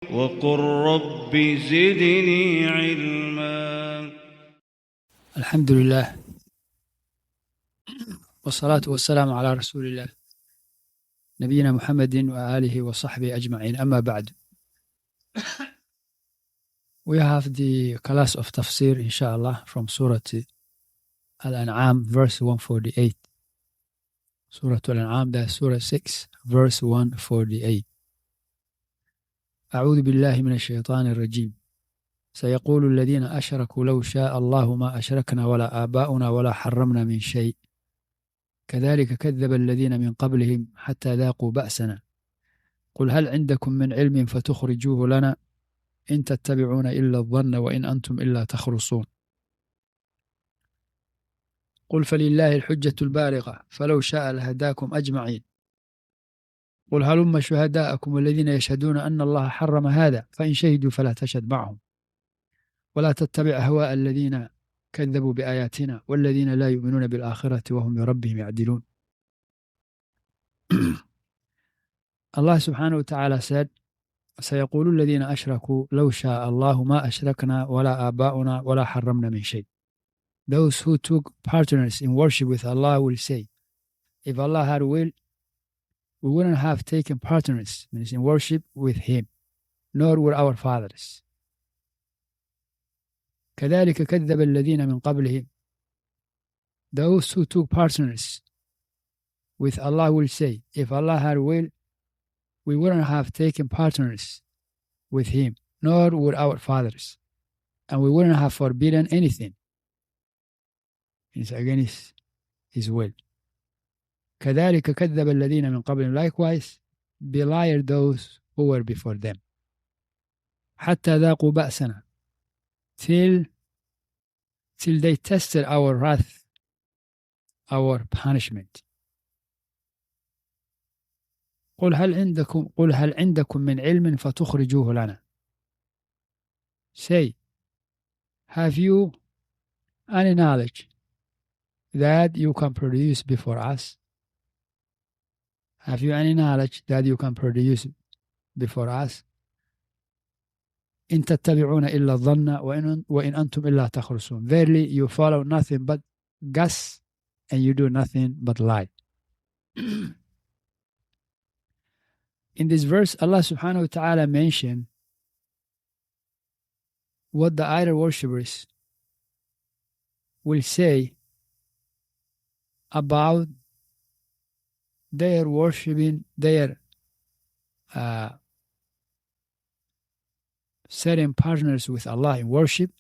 وقل رب زدني علما. الحمد لله والصلاة والسلام على رسول الله نبينا محمد وآله وصحبه أجمعين. أما بعد, we have the class of Tafseer inshallah from Surah An'aam verse 148. Surah An'aam, that's Surah 6 verse 148. أعوذ بالله من الشيطان الرجيم. سيقول الذين أشركوا لو شاء الله ما أشركنا ولا آباؤنا ولا حرمنا من شيء كذلك كذب الذين من قبلهم حتى ذاقوا بأسنا قل هل عندكم من علم فتخرجوه لنا إن تتبعون إلا الظن وإن أنتم إلا تخرصون قل فلله الحجة البالغة فلو شاء لهداكم أجمعين قل هلم شهداءكم الذين يشهدون أن الله حرم هذا فإن شهدوا فلا تشهد معهم ولا تتبع أهواء الذين كذبوا بآياتنا والذين لا يؤمنون بالآخرة وهم بربهم يعدلون. Allah subhanahu wa ta'ala said, سيقول الذين أشركوا لو شاء الله ما أشركنا ولا آباؤنا ولا حرمنا من شيء. Those who took partners in worship with Allah will say, if Allah had will, we wouldn't have taken partners in worship with Him, nor were our fathers. كذلك كذب الذين من قبلهم. Those who took partners with Allah will say, if Allah had will, we wouldn't have taken partners with Him, nor would our fathers, and we wouldn't have forbidden anything. It's against His will. كذلك كذب الذين من قبلهم. Likewise, belied those who were before them. حتى ذاقوا بأسنا. Till they tested our wrath, our punishment. قل هل عندكم من علم فتخرجوه لنا. Say, have you any knowledge that you can produce before us? Have you any knowledge that you can produce before us? إن تتبعون إلا الظن وإن أنتم إلا تخرصون. Verily you follow nothing but guess and you do nothing but lie. In this verse, Allah subhanahu wa ta'ala mentioned what the idol worshippers will say about their worshipping, their setting partners with Allah in worship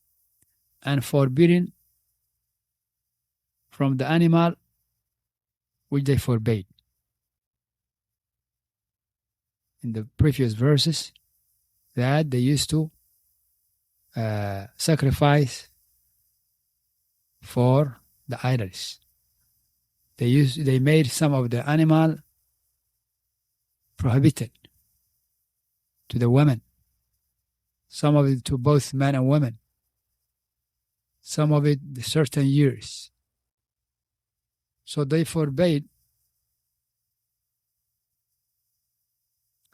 and forbidding from the animal which they forbade. In the previous verses, that they used to sacrifice for the idols. They made some of the animal prohibited to the women, some of it to both men and women, some of it certain years. So they forbade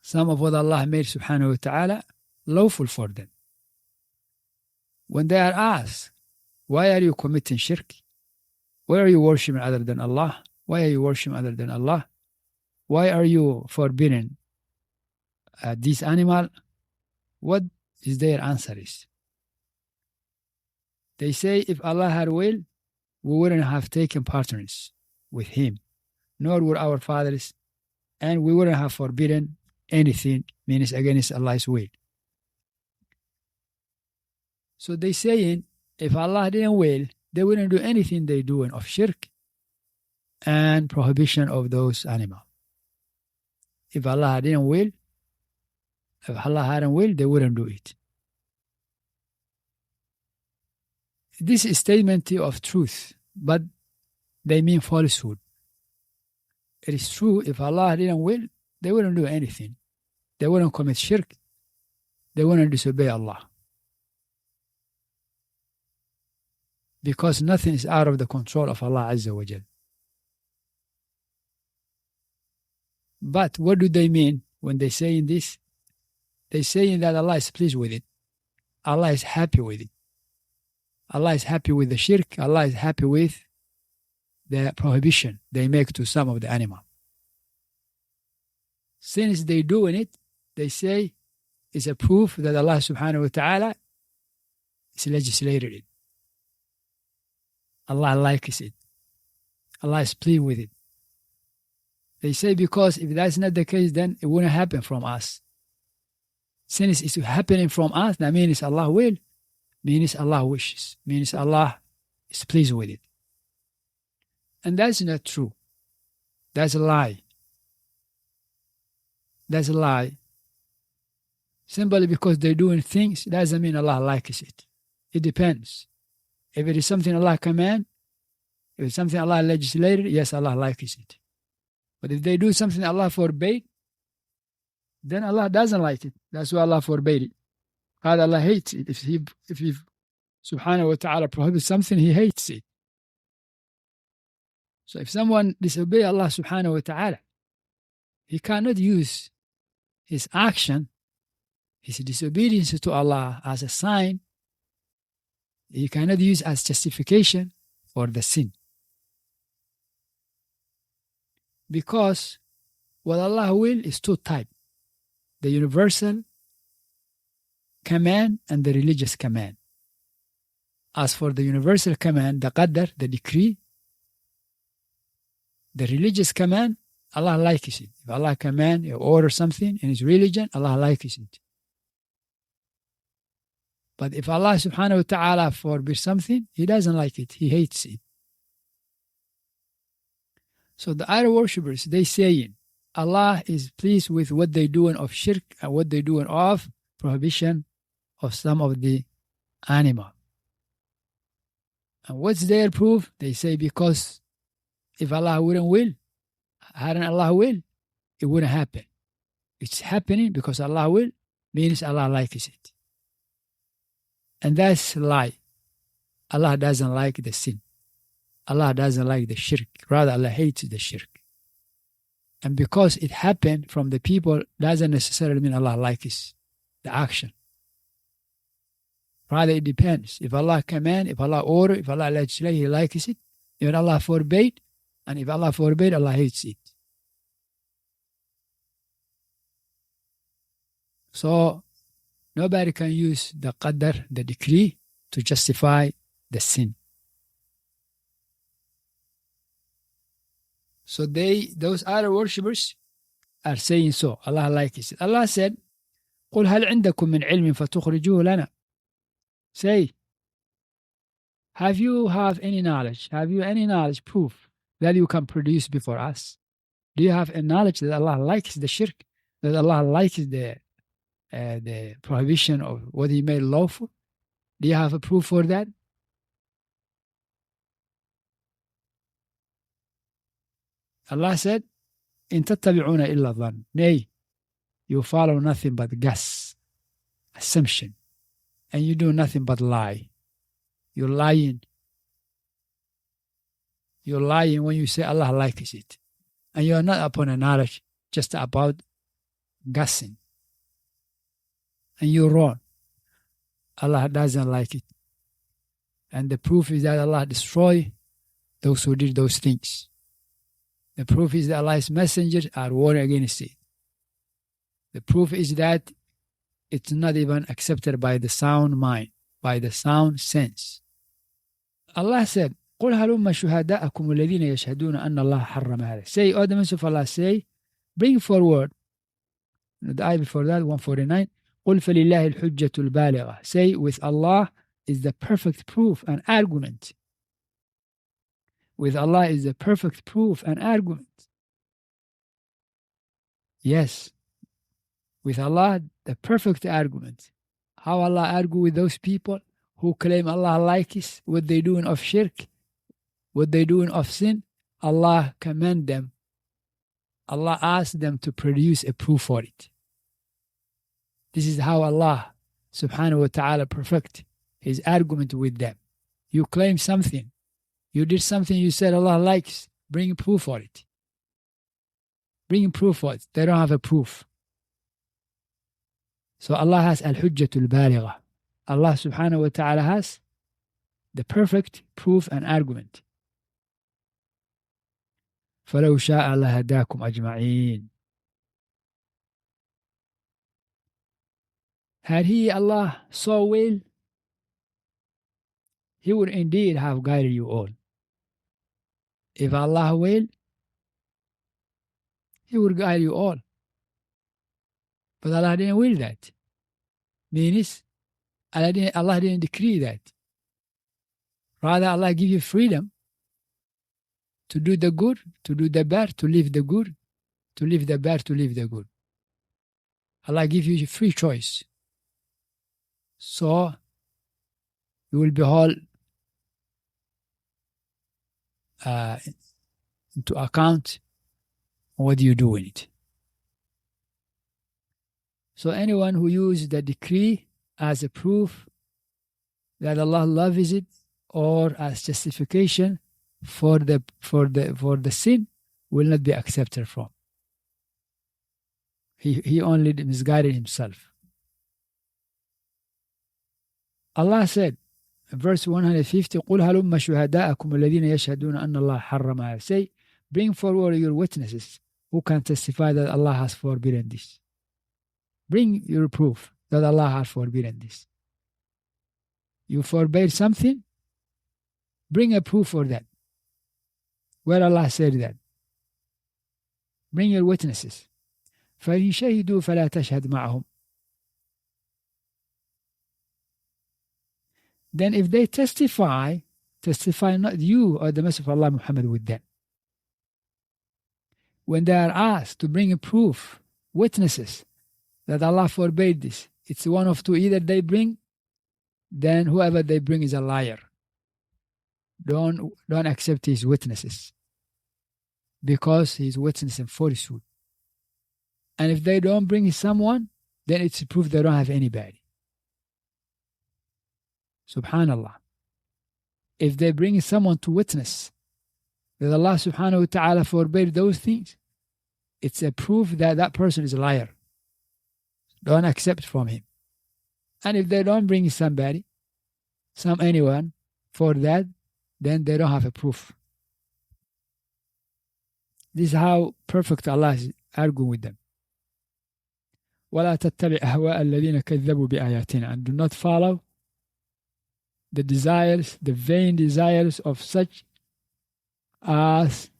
some of what Allah made subhanahu wa ta'ala lawful for them. When they are asked, why are you committing shirk? Why are you worshiping other than Allah? Why are you worshiping other than Allah? Why are you forbidding this animal? What is their answer is? They say, if Allah had will, we wouldn't have taken partners with Him, nor would our fathers, and we wouldn't have forbidden anything means against Allah's will. So they saying, if Allah didn't will, they wouldn't do anything they doing of shirk and prohibition of those animals. If Allah didn't will, if Allah hadn't will, they wouldn't do it. This is statement of truth, but they mean falsehood. It is true, if Allah didn't will, they wouldn't do anything. They wouldn't commit shirk. They wouldn't disobey Allah. Because nothing is out of the control of Allah Azza wa Jal. But what do they mean when they say in this? They're saying that Allah is pleased with it. Allah is happy with it. Allah is happy with the shirk. Allah is happy with the prohibition they make to some of the animal. Since they doing it, they say it's a proof that Allah subhanahu wa ta'ala is legislated it. Allah likes it. Allah is pleased with it. They say because if that's not the case, then it wouldn't happen from us. Since it's happening from us, that means Allah will, means Allah wishes, means Allah is pleased with it. And that's not true. That's a lie. That's a lie. Simply because they're doing things doesn't mean Allah likes it. It depends. If it is something Allah command, if it's something Allah legislated, yes, Allah likes it. But if they do something Allah forbade, then Allah doesn't like it. That's why Allah forbade it. God, Allah hates it. If he subhanahu wa ta'ala prohibits something, He hates it. So if someone disobeys Allah subhanahu wa ta'ala, he cannot use his action, his disobedience to Allah as a sign. He cannot use as justification for the sin. Because what Allah will is two types: the universal command and the religious command. As for the universal command, the qadr, the decree, the religious command, Allah likes it. If Allah command or order something in His religion, Allah likes it. But if Allah subhanahu wa ta'ala forbids something, He doesn't like it. He hates it. So the idol worshippers, they saying Allah is pleased with what they doing of shirk and what they doing of prohibition of some of the animal. And what's their proof? They say because if Allah hadn't Allah will, it wouldn't happen. It's happening because Allah will, means Allah likes it. And that's a lie. Allah doesn't like the sin. Allah doesn't like the shirk. Rather, Allah hates the shirk. And because it happened from the people, doesn't necessarily mean Allah likes the action. Rather, it depends. If Allah command, if Allah order, if Allah legislate, He likes it. If Allah forbade, and if Allah forbade, Allah hates it. So, nobody can use the qadr, the decree, to justify the sin. So those other worshippers are saying so. Allah likes it. Allah said, قُلْ هَلْ عِنْدَكُم مِّنْ عِلْمٍ فَتُخْرِجُوهُ لَنَا. Say, have you any knowledge? Have you any knowledge, proof that you can produce before us? Do you have a knowledge that Allah likes the shirk? That Allah likes the prohibition of what He made lawful? Do you have a proof for that? Allah said, إِن تَتَّبِعُونَ إِلَّا الظَّنَّ. Nay, you follow nothing but guess, assumption, and you do nothing but lie. You're lying. You're lying when you say Allah likes it. And you're not upon a knowledge, just about guessing. And you're wrong. Allah doesn't like it. And the proof is that Allah destroy those who did those things. The proof is that Allah's messengers are warning against it. The proof is that it's not even accepted by the sound mind, by the sound sense. Allah said, قُلْ هَلُمَّ شُهَدَاءَكُمُ الَّذِينَ يَشْهَدُونَ أَنَّ اللَّهَ حَرَّمَ هَذَا. Say, O the message of Allah, say, bring forward, the ayah before that, 149, قُلْ فَلِلَّهِ الْحُجَّةُ الْبَالِغَةُ. Say, with Allah is the perfect proof and argument. With Allah is the perfect proof and argument. Yes, with Allah, the perfect argument. How Allah argue with those people who claim Allah likes what they doing of shirk, what they doing of sin? Allah command them. Allah asked them to produce a proof for it. This is how Allah subhanahu wa ta'ala perfect His argument with them. You claim something. You did something you said Allah likes. Bring proof for it. Bring proof for it. They don't have a proof. So Allah has al-hujjatul baligha. Allah subhanahu wa ta'ala has the perfect proof and argument. فَلَوْ شَاءَ لَهَدَاكُمْ أَجْمَعِينَ. Had He, Allah, so will, He would indeed have guided you all. If Allah will, He would guide you all. But Allah didn't will that. Means Allah didn't decree that. Rather, Allah give you freedom to do the good, to do the bad, to leave the good, to leave the bad, to leave the good. Allah give you free choice. So, you will be held into account what do you do with it. So anyone who uses the decree as a proof that Allah loves it or as justification for the sin will not be accepted from. He only misguided himself. Allah said, verse 150, قُلْ هَلُمَّ شُهَدَاءَكُمُ الَّذِينَ يَشْهَدُونَ أَنَّ اللَّهَ حَرَّمَ هَذَا. Say, bring forward your witnesses who can testify that Allah has forbidden this. Bring your proof that Allah has forbidden this. You forbade something, bring a proof for that. Where Allah said that. Bring your witnesses. فَإِنْ شَهِدُوا فَلَا تَشْهَدْ مَعَهُمْ. Then if they testify not you or the Messenger of Allah Muhammad with them. When they are asked to bring a proof, witnesses, that Allah forbade this, it's one of two. Either they bring, then whoever they bring is a liar. Don't accept his witnesses, because he's witnessing falsehood. And if they don't bring someone, then it's proof they don't have anybody. Subhanallah. If they bring someone to witness that Allah subhanahu wa ta'ala forbade those things, it's a proof that that person is a liar. Don't accept from him. And if they don't bring anyone for that, then they don't have a proof. This is how perfect Allah is arguing with them. وَلَا تَتَّبِعْ أَهْوَاءَ الَّذِينَ كَذَّبُوا بِآيَاتِنَا. And do not follow the desires, the vain desires of such as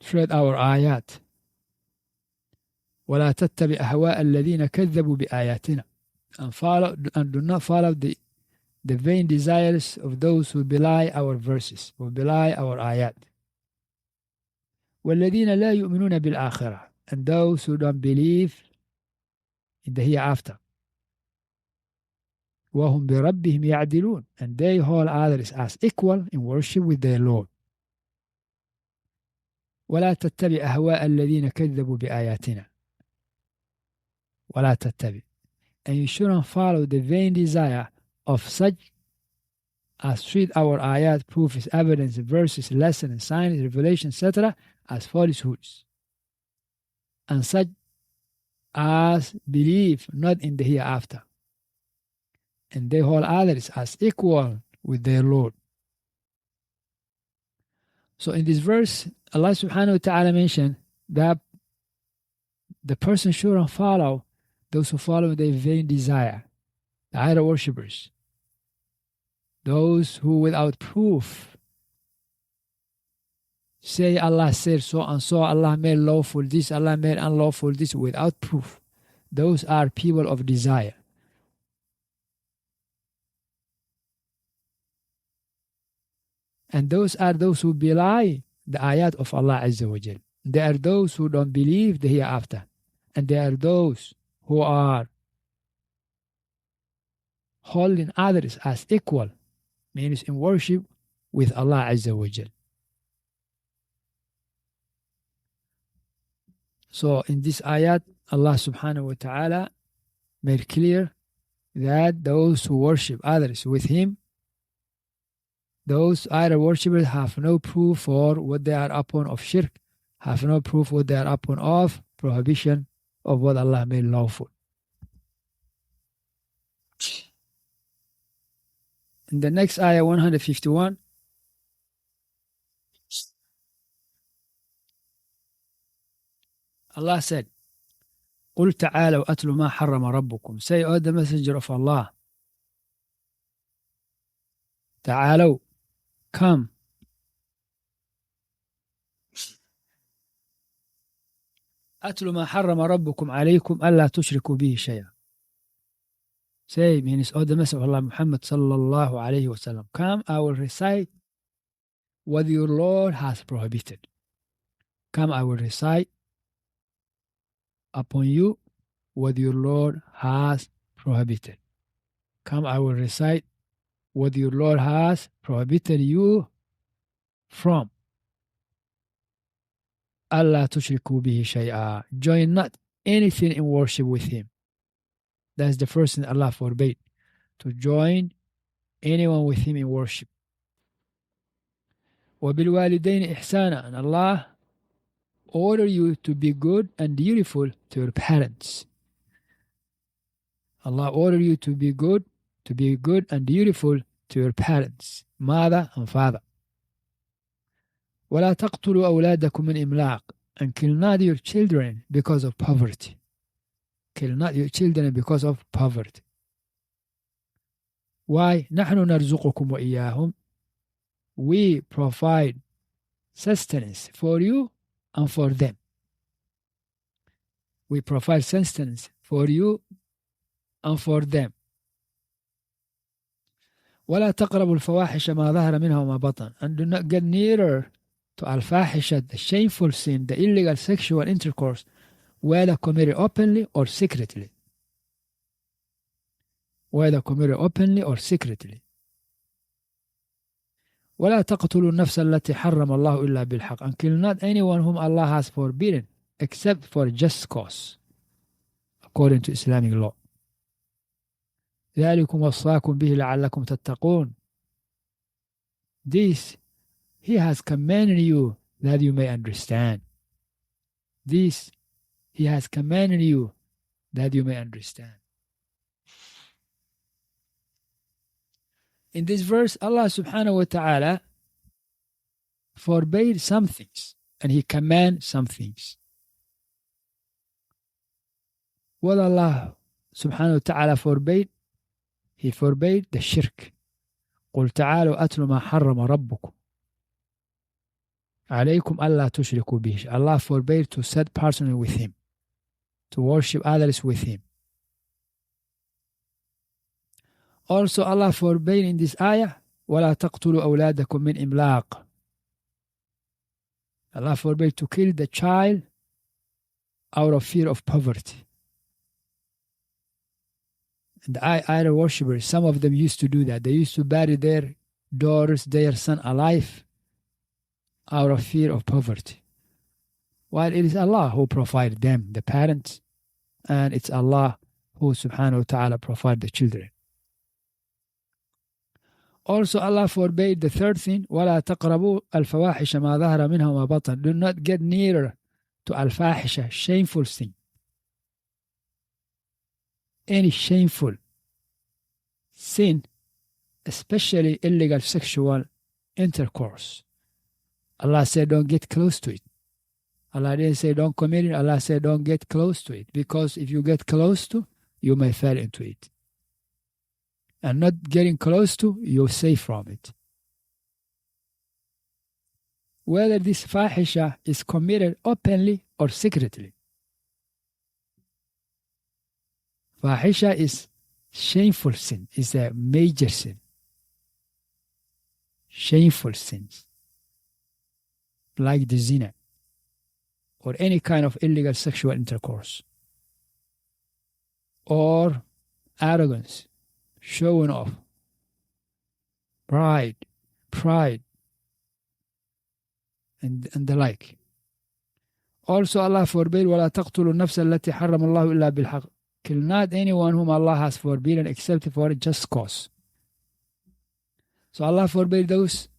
tread our ayat. وَلَا تَتَّبِعْ أَهْوَاءَ الَّذِينَ كَذَّبُوا بِآيَاتِنَا. And do not follow the vain desires of those who belie our verses, who belie our ayat. وَالَّذِينَ لَا يُؤْمِنُونَ بِالْآخِرَةِ. And those who don't believe in the hereafter. وَهُمْ بِرَبِّهِمْ يَعْدِلُونَ. And they hold others as equal in worship with their Lord. وَلَا تَتَّبِعْ أَهْوَاءَ الَّذِينَ كَذَّبُوا بِآيَاتِنَا. وَلَا تَتَّبِعْ. And you shouldn't follow the vain desire of such as treat our ayat, proofs, evidence, verses, lessons, signs, revelation, etc. as falsehoods. And such as believe not in the hereafter. And they hold others as equal with their Lord. So in this verse, Allah subhanahu wa ta'ala mentioned that the person shouldn't follow those who follow their vain desire, the idol worshippers, those who without proof say Allah said so and so, Allah made lawful this, Allah made unlawful this without proof. Those are people of desire. And those are those who belie the ayat of Allah Azza wa Jal. They are those who don't believe the hereafter. And they are those who are holding others as equal, means in worship with Allah Azza wa Jal. So in this ayat, Allah subhanahu wa ta'ala made clear that those who worship others with Him, those idol worshippers have no proof for what they are upon of shirk, have no proof what they are upon of prohibition of what Allah made lawful. In the next ayah 151, Allah said, قُلْ تَعَالَوْا أَتْلُ مَا حَرَّمَ رَبُّكُمْ. Say, O the messenger of Allah, تعالوا, come. أتل ما حرم ربكم عليكم ألا تشركوا به شيئا. Say, means, O the messenger of Allah Muhammad sallallahu alayhi wa sallam, come, I will recite what your Lord has prohibited. Come, I will recite upon you what your Lord has prohibited. Come, I will recite what your Lord has prohibited you from. Allah tushriku bihi shay'a. Join not anything in worship with him. That's the first thing Allah forbade, to join anyone with him in worship. وَبِالْوَالِدَيْنِ إِحْسَانًا. And Allah order you to be good and dutiful to your parents. Allah order you to be good and dutiful to your parents, mother and father. وَلَا تَقْتُلُوا أَوْلَادَكُمْ مِنْ إِمْلَاقٍ. And kill not your children because of poverty. Kill not your children because of poverty. Why? نَحْنُ نَرْزُقُكُمْ وَإِيَّاهُمْ. We provide sustenance for you and for them. We provide sustenance for you and for them. وَلَا تَقْرَبُوا الْفَوَاحِشَ مَا ظَهَرَ مِنْهَا وَمَا بَطَنَ. And do not get nearer to al-fahisha, the shameful sin, the illegal sexual intercourse, whether committed openly or secretly. Whether committed openly or secretly. وَلَا تَقْتُلُوا النَّفْسَ الَّتِي حَرَّمَ اللَّهُ إِلَّا بِالْحَقِّ. And kill not anyone whom Allah has forbidden except for just cause, according to Islamic law. ذَلِكُمْ وَصَّاكُمْ بِهِ لَعَلَّكُمْ تَتَّقُونَ. This He has commanded you that you may understand. This He has commanded you that you may understand. In this verse, Allah subhanahu wa ta'ala forbade some things and He commanded some things. What Allah subhanahu wa ta'ala forbade? He forbade the shirk. قُلْ تَعَالُوا أَتْلُ مَا حَرَّمَ رَبُّكُمْ عَلَيْكُمْ أَلَّا تُشْرِكُوا بِهِ. Allah forbade to set partner with Him, to worship others with Him. Also, Allah forbade in this ayah, وَلَا تَقْتُلُوا أَوْلَادَكُمْ مِنْ إِمْلَاقٍ. Allah forbade to kill the child out of fear of poverty. And the idol worshippers, some of them used to do that. They used to bury their daughters, their son alive out of fear of poverty. While it is Allah who provided them, the parents, and it's Allah who subhanahu wa ta'ala provided the children. Also, Allah forbade the third thing, وَلَا تَقْرَبُوا الْفَوَاحِشَ مَا ظَهَرَ مِنْهَا وَمَا بَطَنَ. Do not get nearer to al-fahisha, shameful thing. Any shameful sin, especially illegal sexual intercourse. Allah said don't get close to it. Allah didn't say don't commit it. Allah said don't get close to it, because if you get close to, you may fall into it. And not getting close to, you're safe from it. Whether this fahisha is committed openly or secretly. Fahisha is shameful sin, is a major sin. Shameful sins, like the zina, or any kind of illegal sexual intercourse, or arrogance, showing off, pride, and the like. Also, Allah forbade, وَلَا تَقْتُلُوا النَّفْسَ الَّتِي حَرَّمَ اللَّهُ إِلَّا بِالْحَقِّ. Kill not anyone whom Allah has forbidden except for a just cause. So Allah forbade those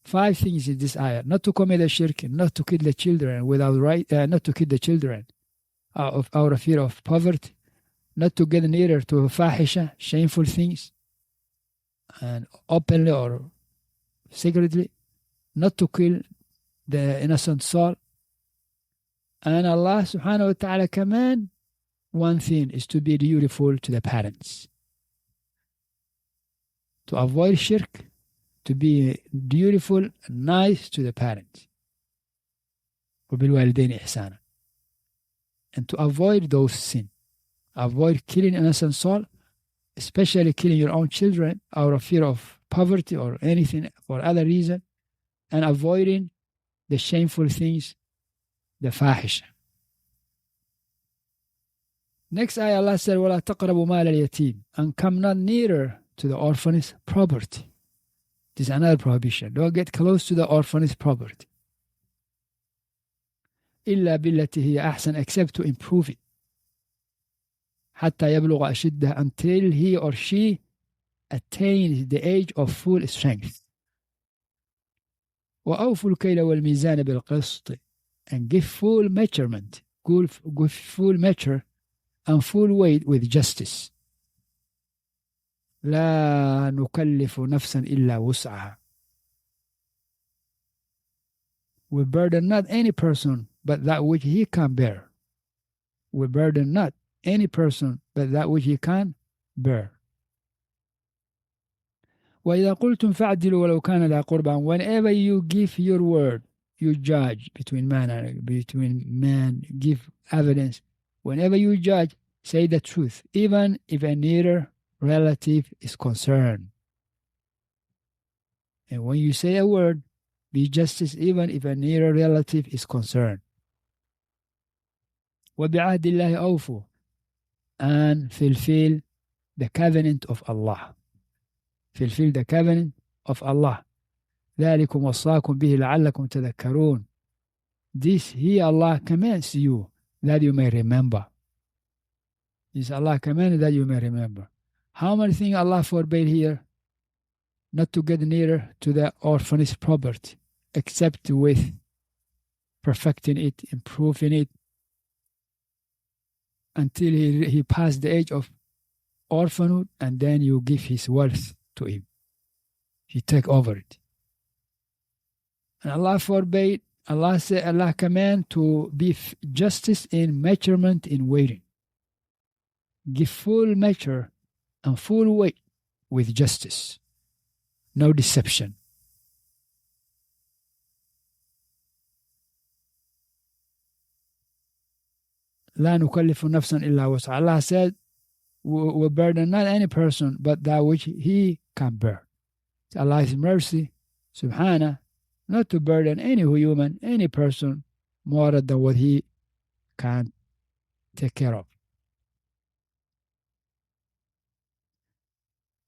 5 things in this ayah: not to commit a shirk, not to kill the children without right, not to kill the children out of fear of poverty, not to get nearer to fahisha, shameful things, and openly or secretly, not to kill the innocent soul. And Allah subhanahu wa ta'ala command one thing is to be dutiful to the parents, to avoid shirk, to be dutiful and nice to the parents. وبالوالدين إحسانا. And to avoid those sins. Avoid killing innocent soul, especially killing your own children out of fear of poverty or anything for other reason, and avoiding the shameful things, the fahisha. Next ayah, Allah said, وَلَا تَقْرَبُوا مَالَ الْيَتِيمِ, and come not nearer to the orphan's property. This is another prohibition. Don't get close to the orphan's property. إِلَّا بِالَّتِي هِيَ أَحْسَنُ, except to improve it. حَتَّى يَبْلُغَ أَشِدَّهُ, until he or she attains the age of full strength. وَأَوْفُوا الْكَيْلَ وَالْمِيزَانَ بِالْقِسْطِ, and give full measurement, give full measure and full weight with justice. لا نكلف نفسا إلا وسعها. We burden not any person but that which he can bear. We burden not any person but that which he can bear. وإذا قلتم فاعدلوا ولو كان ذا قربى, whenever you give your word, you judge between man, give evidence. Whenever you judge, say the truth, even if a nearer relative is concerned. And when you say a word, be justice even if a nearer relative is concerned. وَبِعَهْدِ اللَّهِ أَوْفُوا, and fulfill the covenant of Allah. Fulfill the covenant of Allah. ذَلِكُمْ وَصَّاكُمْ بِهِ لَعَلَّكُمْ تَذَكَّرُونَ. This He, Allah, commands you that you may remember. This Allah commanded that you may remember. How many things Allah forbade here? Not to get nearer to the orphan's property, except with perfecting it, improving it, until he passed the age of orphanhood, and then you give his wealth to him. You take over it. And Allah forbade, Allah said, Allah command to be justice in measurement, in weighing. Give full measure and full weight with justice. No deception. لا نكلف نفسا إلا وسعها. Allah said, we burden not any person but that which he can bear. It's Allah's mercy, subhanahu, not to burden any human, any person, more than what he can take care of.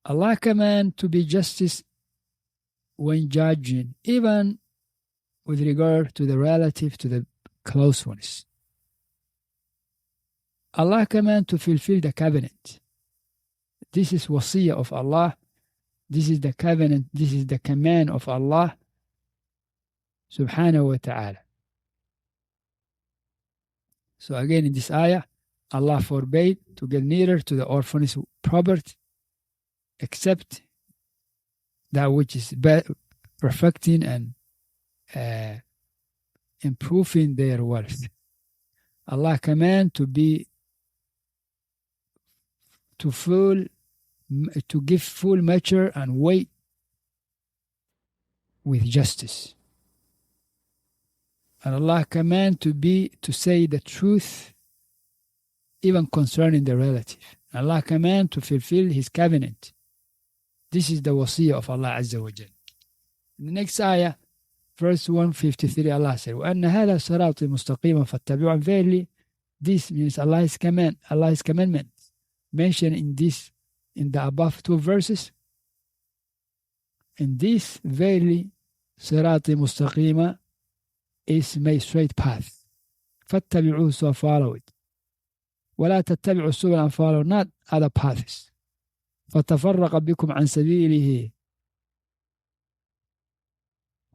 Allah command to be justice when judging, even with regard to the relative, to the close ones. Allah command to fulfill the covenant. This is wasiyah of Allah. This is the covenant. This is the command of Allah subhanahu wa ta'ala. So again in this ayah, Allah forbade to get nearer to the orphan's property, except that which is perfecting and improving their wealth. Allah command to give full measure and weight with justice. And Allah command to say the truth even concerning the relative. Allah command to fulfill His covenant. This is the wasiyah of Allah Azza wa Jal. In the next ayah, verse 153, Allah said, وَأَنَّ هَذَا صِرَاطِي مُسْتَقِيمًا فَاتَّبِعُوا. Verily, this means Allah's commandment mentioned in the above two verses. And this, verily, صِرَاطِي مُسْتَقِيمًا, is my straight path. فَاتَّبِعُوهُ, so follow it. وَلَا تَتَّبِعُوا السُّبُلَ, and follow not other paths. فَتَفَرَّقَ بِكُمْ عَنْ سَبِيلِهِ,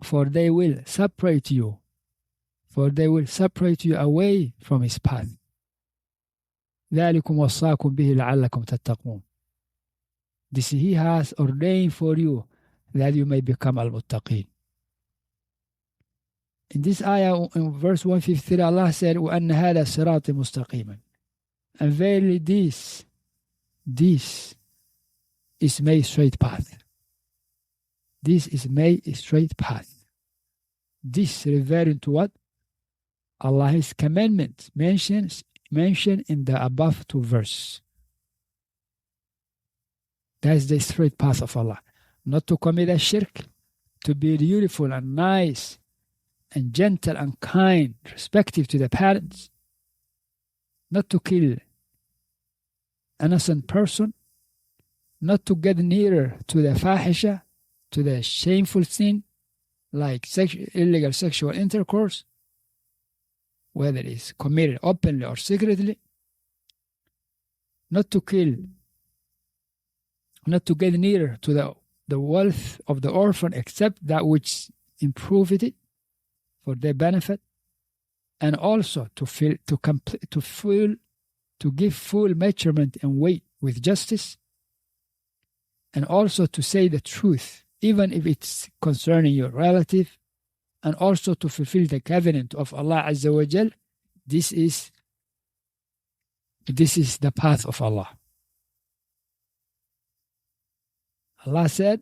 for they will separate you away from His path. ذَلِكُمْ وَصَّاكُمْ بِهِ لَعَلَّكُمْ تَتَّقُونَ. This He has ordained for you that you may become al-muttaqeen. In this ayah, in verse 153, Allah said, وَأَنَّ هَذَا صِرَاطِ مُسْتَقِيمًا. And verily this is my straight path. This is my straight path. This referring to what? Allah's commandments mentioned in the above two verses. That is the straight path of Allah. Not to commit a shirk, to be beautiful and nice and gentle and kind, respectful to the parents, not to kill innocent person, not to get nearer to the fahisha, to the shameful sin, like illegal sexual intercourse, whether it's committed openly or secretly, not to kill, not to get nearer to the wealth of the orphan except that which improved it for their benefit, and also to give full measurement and weight with justice, and also to say the truth, even if it's concerning your relative, and also to fulfill the covenant of Allah Azza wa Jal. This is the path of Allah. Allah said,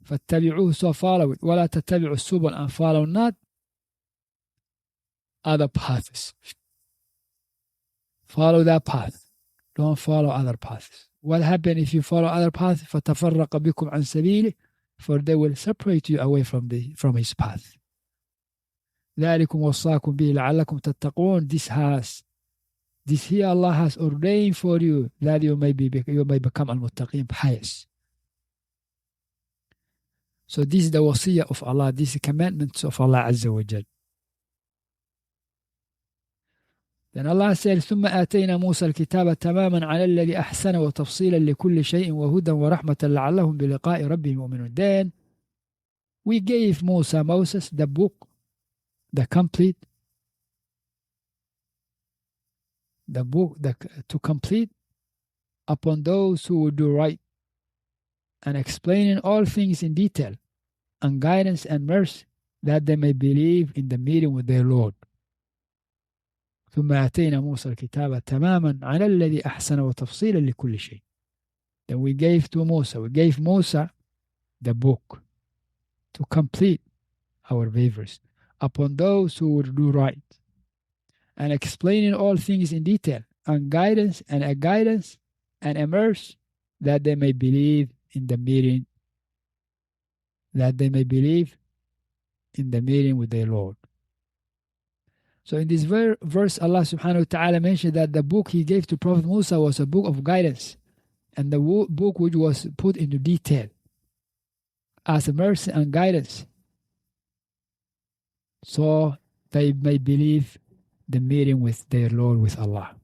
فَاتَّبِعُوهُ, so follow it. وَلَا تَتَّبِعُوا السُّبُلَ, and follow not other paths. Follow that path. Don't follow other paths. What happens if you follow other paths? فَتَفَرَّقَ بِكُمْ عَنْ سَبِيلِهِ, for they will separate you away from his path. ذَلِكُمْ وَصَّاكُمْ بِهِ لَعَلَّكُمْ تَتَّقُونَ. This here Allah has ordained for you that you may become al-muttaqeen, pious. So this is the wasiyah of Allah, these are commandments of Allah Azza wa Jal. Then Allah said, ثُمَّ آتَيْنَا مُوسَى الْكِتَابَ تَمَامًا عَلَى الَّذِي أَحْسَنَ وَتَفْصِيلًا لِكُلِّ شَيْءٍ وَهُدًى وَرَحْمَةً لَعَلَّهُمْ بِلِقَاءِ رَبِّهِمْ يُؤْمِنُونَ. Then we gave Moses the book, the complete, to complete upon those who would do right, and explaining all things in detail, and guidance and mercy, that they may believe in the meeting with their Lord. ثم آتينا موسى الكتاب تماما على الذي أحسن وتفصيلا لكل شيء. Then we gave Musa the book to complete our favors upon those who would do right, and explaining all things in detail, and guidance and a mercy, that they may believe in the meeting, with their Lord. So in this verse, Allah subhanahu wa ta'ala mentioned that the book He gave to Prophet Musa was a book of guidance, and the book which was put into detail as a mercy and guidance, so they may believe the meeting with their Lord, with Allah.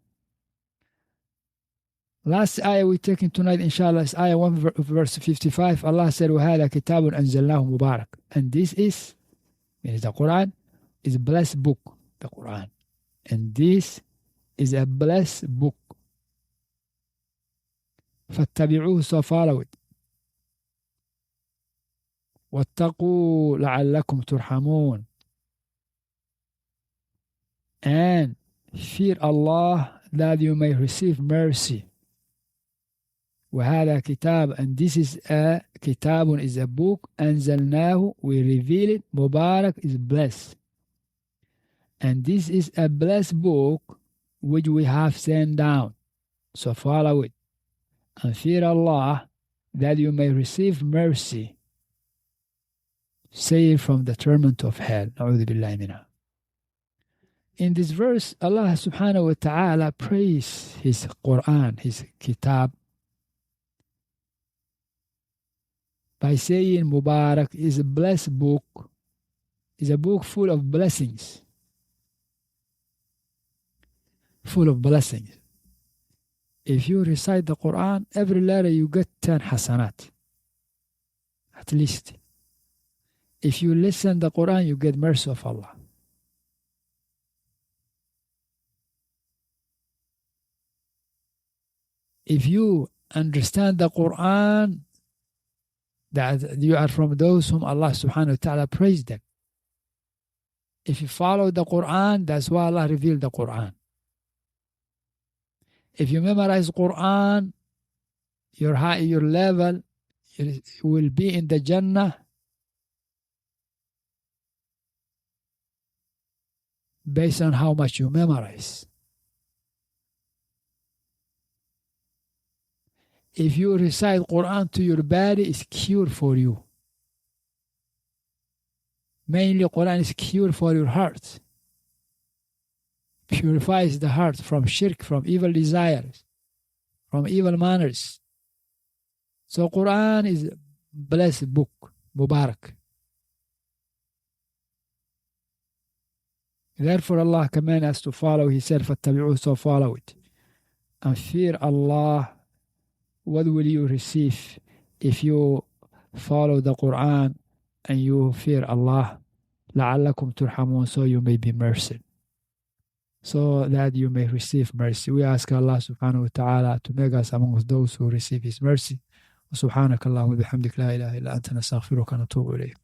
Last ayah we taking tonight, inshallah, is ayah 1 verse 55. Allah said, وَهَذَا كِتَابٌ أَنزَلْنَاهُ مُبَارَكٌ. And this is, means the Quran, is a blessed book, the Quran. And this is a blessed book. فَاتَّبِعُوهُ, so follow it. وَاتَّقُوا لَعَلَّكُمْ تُرْحَمُونَ. And fear Allah that you may receive mercy. وهذا كتاب, and this is a kitab, is a book, أنزلناه, we reveal it, Mubarak is blessed. And this is a blessed book which we have sent down. So follow it. And fear Allah that you may receive mercy, saved from the torment of hell. نعوذ بالله منها. In this verse, Allah subhanahu wa ta'ala praised His Quran, His kitab, by saying Mubarak is a blessed book, is a book full of blessings. Full of blessings. If you recite the Quran, every letter you get 10 hasanat. At least. If you listen the Quran, you get mercy of Allah. If you understand the Quran, that you are from those whom Allah subhanahu wa ta'ala praised them. If you follow the Quran, that's why Allah revealed the Quran. If you memorize Quran, your level will be in the Jannah based on how much you memorize. If you recite Quran to your body, it's cure for you. Mainly Quran is cure for your heart. Purifies the heart from shirk, from evil desires, from evil manners. So Quran is a blessed book, Mubarak. Therefore Allah commands us to follow. He said, فَاتَّبِعُوهُ, so follow it. And fear Allah. What will you receive if you follow the Quran and you fear Allah? لَعَلَّكُمْ تُرْحَمُونَ, so you may be mercy. So that you may receive mercy. We ask Allah subhanahu wa ta'ala to make us amongst those who receive His mercy. وسبحانك اللهم وبحمدك لا إله إلا أنت نستغفرك ونتوب إليك.